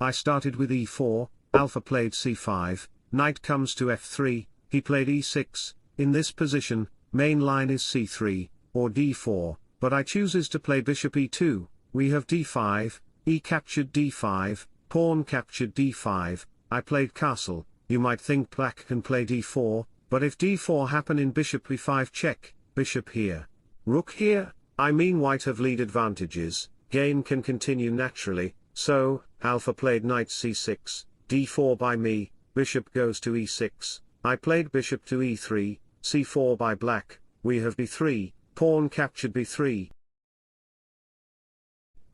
I started with e4, Alpha played c5, knight comes to f3, he played e6, in this position, main line is c3, or d4, but I chooses to play bishop e2, we have d5, e captured d5, pawn captured d5, I played castle, you might think black can play d4, but if d4 happen in bishop e5 check, bishop here, rook here, I mean white have lead advantages, game can continue naturally, so, Alpha played knight c6, d4 by me, bishop goes to e6, I played bishop to e3, c4 by black, we have b3, pawn captured b3.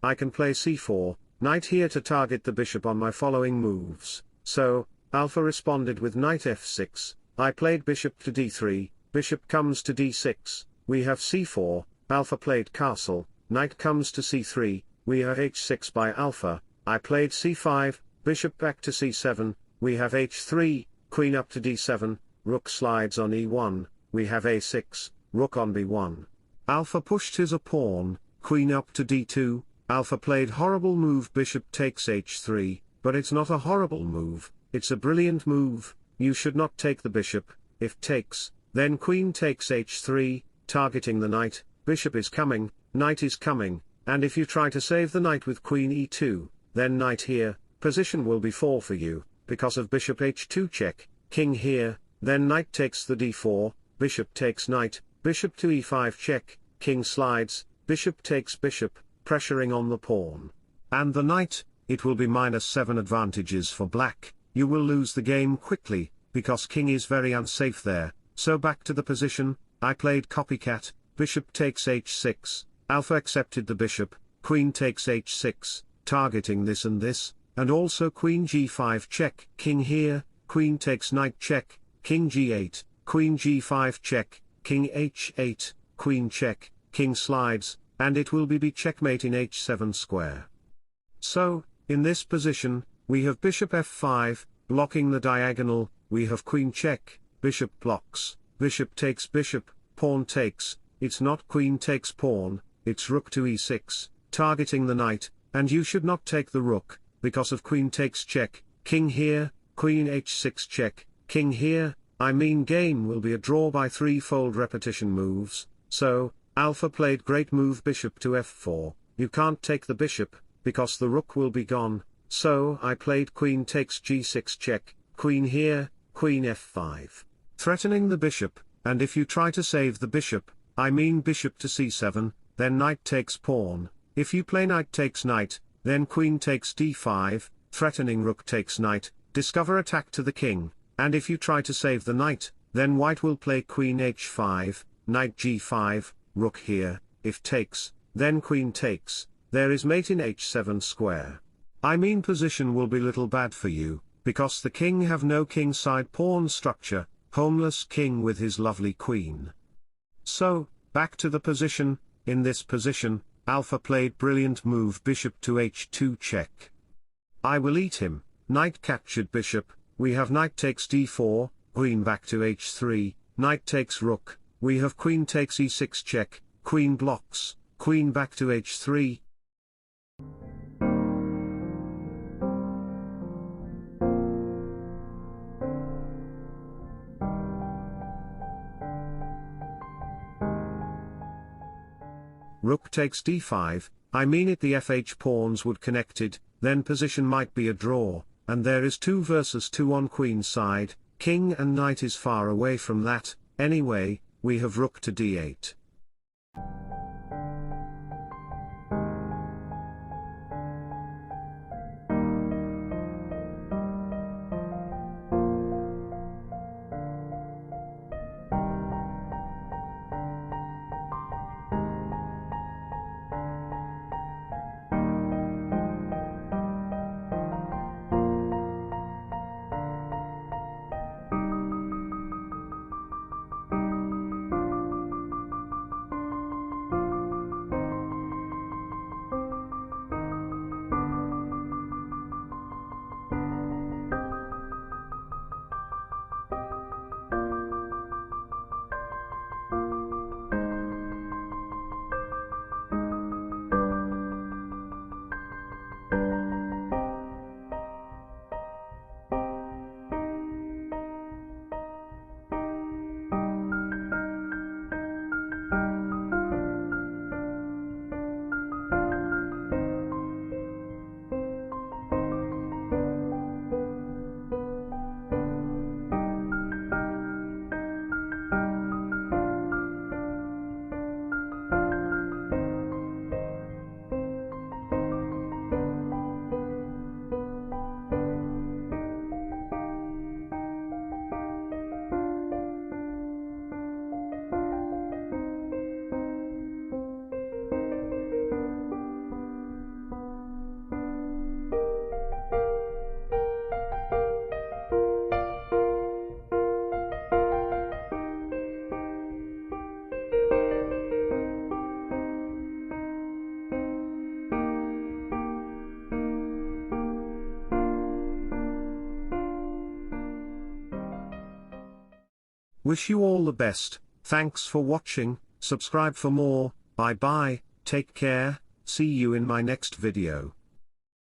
I can play c4, knight here to target the bishop on my following moves, so, Alpha responded with knight f6, I played bishop to d3, bishop comes to d6, we have c4, Alpha played castle, knight comes to c3, we have h6 by Alpha, I played c5, bishop back to c7, we have h3, queen up to d7, rook slides on e1, we have a6, rook on b1. Alpha pushed his a pawn, queen up to d2, Alpha played horrible move bishop takes h3, but it's not a horrible move, it's a brilliant move, you should not take the bishop, if takes, then queen takes h3, targeting the knight, bishop is coming, knight is coming, and if you try to save the knight with queen e2, then knight here, position will be fall for you, because of bishop h2 check, king here, then knight takes the d4, bishop takes knight, bishop to e5 check, king slides, bishop takes bishop, pressuring on the pawn. And the knight, it will be -7 advantages for black, you will lose the game quickly, because king is very unsafe there, so back to the position, I played copycat, bishop takes h6, Alpha accepted the bishop, queen takes h6, targeting this, and also queen g5 check, king here, queen takes knight check, king g8, queen g5 check, king h8, queen check, king slides, and it will be checkmate in h7 square. So, in this position, we have bishop f5, blocking the diagonal, we have queen check, bishop blocks, bishop takes bishop, pawn takes, it's not queen takes pawn, it's rook to e6, targeting the knight, and you should not take the rook, because of queen takes check, king here, queen h6 check, king here, I mean game will be a draw by threefold repetition moves, so, Alpha played great move bishop to f4, you can't take the bishop, because the rook will be gone, so I played queen takes g6 check, queen here, queen f5, threatening the bishop, and if you try to save the bishop, I mean bishop to c7, then knight takes pawn, if you play knight takes knight, then queen takes d5, threatening rook takes knight, discover attack to the king, and if you try to save the knight, then white will play queen h5, knight g5, rook here, if takes, then queen takes, there is mate in h7 square. I mean position will be little bad for you, because the king have no king side pawn structure, homeless king with his lovely queen. So, back to the position, in this position, Alpha played brilliant move bishop to h2 check. I will eat him, knight captured bishop, we have knight takes d4, queen back to h3, knight takes rook, we have queen takes e6 check, queen blocks, queen back to h3. Rook takes d5, I mean it the fh pawns would connected, then position might be a draw, and there is 2 versus 2 on queen side, king and knight is far away from that, anyway, we have rook to d8. Wish you all the best, thanks for watching, subscribe for more, bye bye, take care, see you in my next video.